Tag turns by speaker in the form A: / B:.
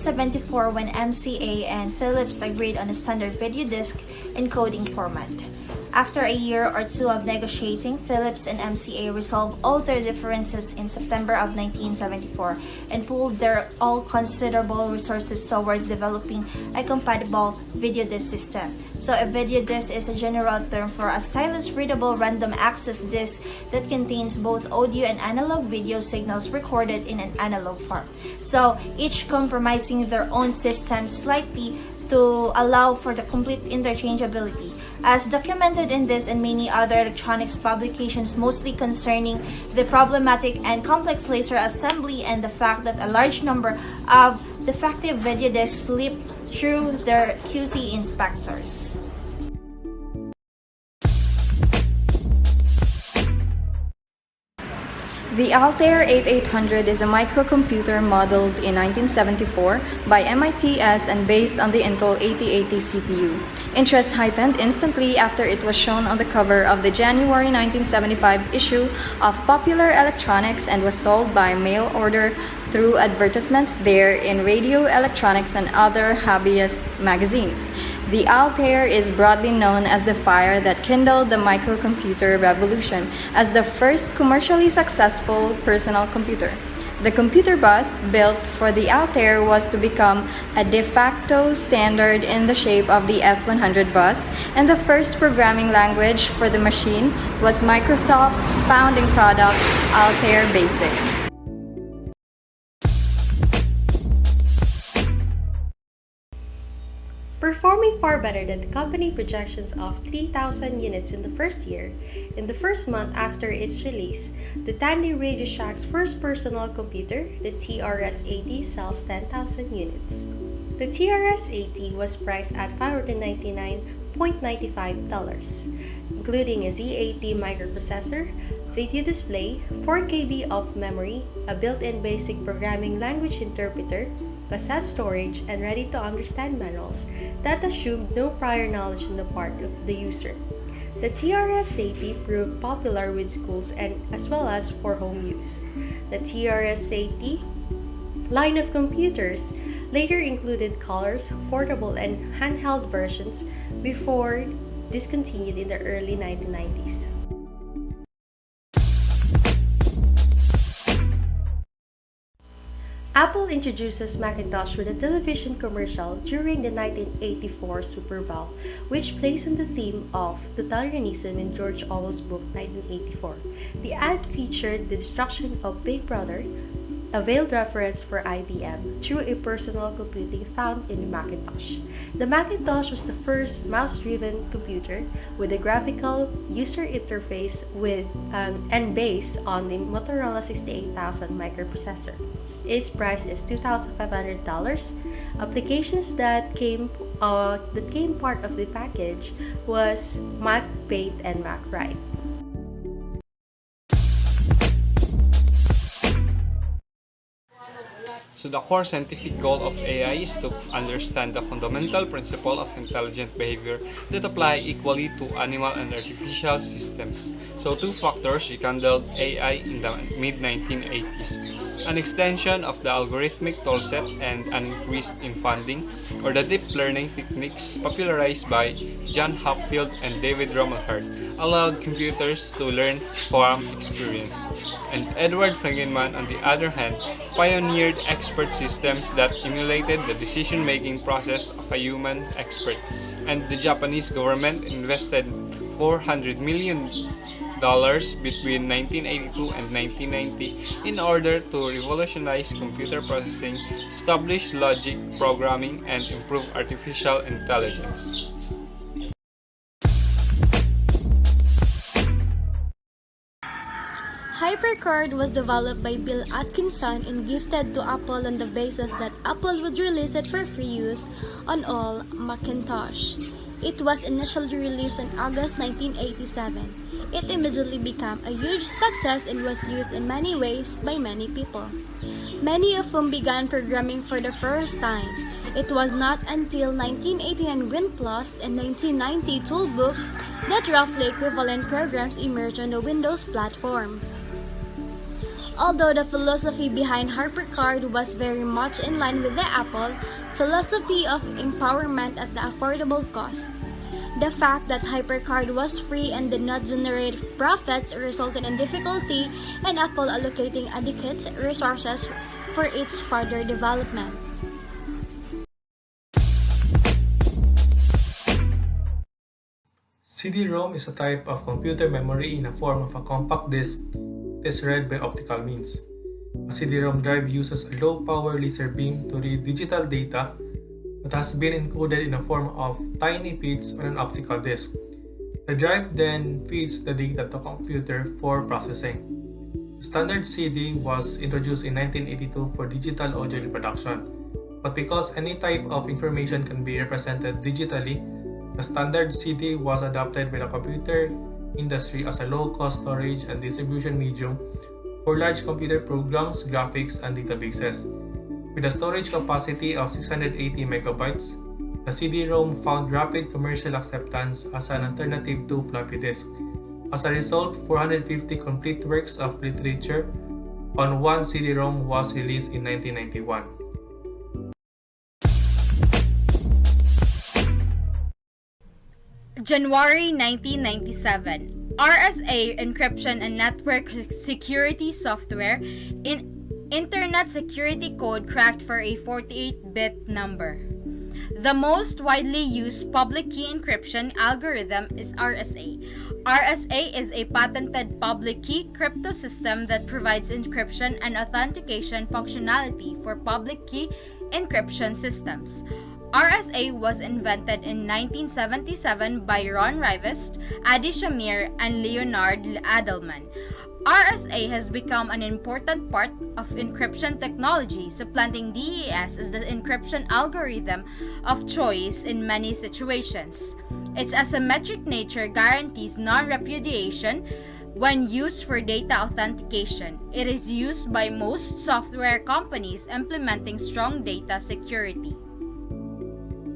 A: 1974 when MCA and Philips agreed on a standard video disc encoding format. After a year or two of negotiating, Philips and MCA resolved all their differences in September of 1974 and pooled their all considerable resources towards developing a compatible video disc system. So a video disc is a general term for a stylus-readable random access disc that contains both audio and analog video signals recorded in an analog form. So each comprising their own system slightly to allow for the complete interchangeability, as documented in this and many other electronics publications mostly concerning the problematic and complex laser assembly and the fact that a large number of defective video discs slip through their QC inspectors.
B: The Altair 8800 is a microcomputer modeled in 1974 by MITS and based on the Intel 8080 CPU. Interest heightened instantly after it was shown on the cover of the January 1975 issue of Popular Electronics and was sold by mail order through advertisements there in Radio Electronics and other hobbyist magazines. The Altair is broadly known as the fire that kindled the microcomputer revolution as the first commercially successful personal computer. The computer bus built for the Altair was to become a de facto standard in the shape of the S100 bus, and the first programming language for the machine was Microsoft's founding product, Altair Basic.
C: Performing far better than the company projections of 3,000 units in the first year, in the first month after its release, the Tandy Radio Shack's first personal computer, the TRS-80, sells 10,000 units. The TRS-80 was priced at $599.95, including a Z80 microprocessor, video display, 4 KB of memory, a built-in basic programming language interpreter, cassette storage, and ready-to-understand manuals that assumed no prior knowledge on the part of the user. The TRS-80 proved popular with schools and as well as for home use. The TRS-80 line of computers later included colors, portable, and handheld versions before discontinued in the early 1990s. Apple introduces Macintosh with a television commercial during the 1984 Super Bowl, which plays on the theme of totalitarianism in George Orwell's book 1984. The ad featured the destruction of Big Brother, a veiled reference for IBM, through a personal computing found in the Macintosh. The Macintosh was the first mouse-driven computer with a graphical user interface and based on the Motorola 68000 microprocessor. Its price is $2,500. Applications that came part of the package was Mac Paint and Mac Write.
D: So the core scientific goal of AI is to understand the fundamental principle of intelligent behavior that apply equally to animal and artificial systems. So two factors rekindled AI in the mid-1980s. An extension of the algorithmic toolset and an increase in funding, or the deep learning techniques popularized by John Hopfield and David Rumelhart, allowed computers to learn from experience. And Edward Feigenman, on the other hand, pioneered expert systems that emulated the decision-making process of a human expert. And the Japanese government invested $400 million between 1982 and 1990 in order to revolutionize computer processing, establish logic programming, and improve artificial intelligence.
E: HyperCard was developed by Bill Atkinson and gifted to Apple on the basis that Apple would release it for free use on all Macintosh. It was initially released in August 1987. It immediately became a huge success and was used in many ways by many people, many of whom began programming for the first time. It was not until 1989 WinPlus and 1990 Toolbook that roughly equivalent programs emerged on the Windows platforms. Although the philosophy behind HyperCard was very much in line with the Apple philosophy of empowerment at the affordable cost, the fact that HyperCard was free and did not generate profits resulted in difficulty in Apple allocating adequate resources for its further development.
F: CD-ROM is a type of computer memory in the form of a compact disk that is read by optical means. A CD-ROM drive uses a low-power laser beam to read digital data that has been encoded in the form of tiny bits on an optical disk. The drive then feeds the data to a computer for processing. The standard CD was introduced in 1982 for digital audio reproduction, but because any type of information can be represented digitally, the standard CD was adopted by the computer industry as a low-cost storage and distribution medium for large computer programs, graphics, and databases. With a storage capacity of 680 megabytes, the CD-ROM found rapid commercial acceptance as an alternative to floppy disk. As a result, 450 complete works of literature on one CD-ROM was released in 1991.
G: January 1997, RSA encryption and network security software in Internet Security Code cracked for a 48-bit number. The most widely used public key encryption algorithm is RSA. RSA is a patented public key crypto system that provides encryption and authentication functionality for public key encryption systems. RSA was invented in 1977 by Ron Rivest, Adi Shamir, and Leonard Adelman. RSA has become an important part of encryption technology, supplanting DES as the encryption algorithm of choice in many situations. Its asymmetric nature guarantees non-repudiation when used for data authentication. It is used by most software companies implementing strong data security.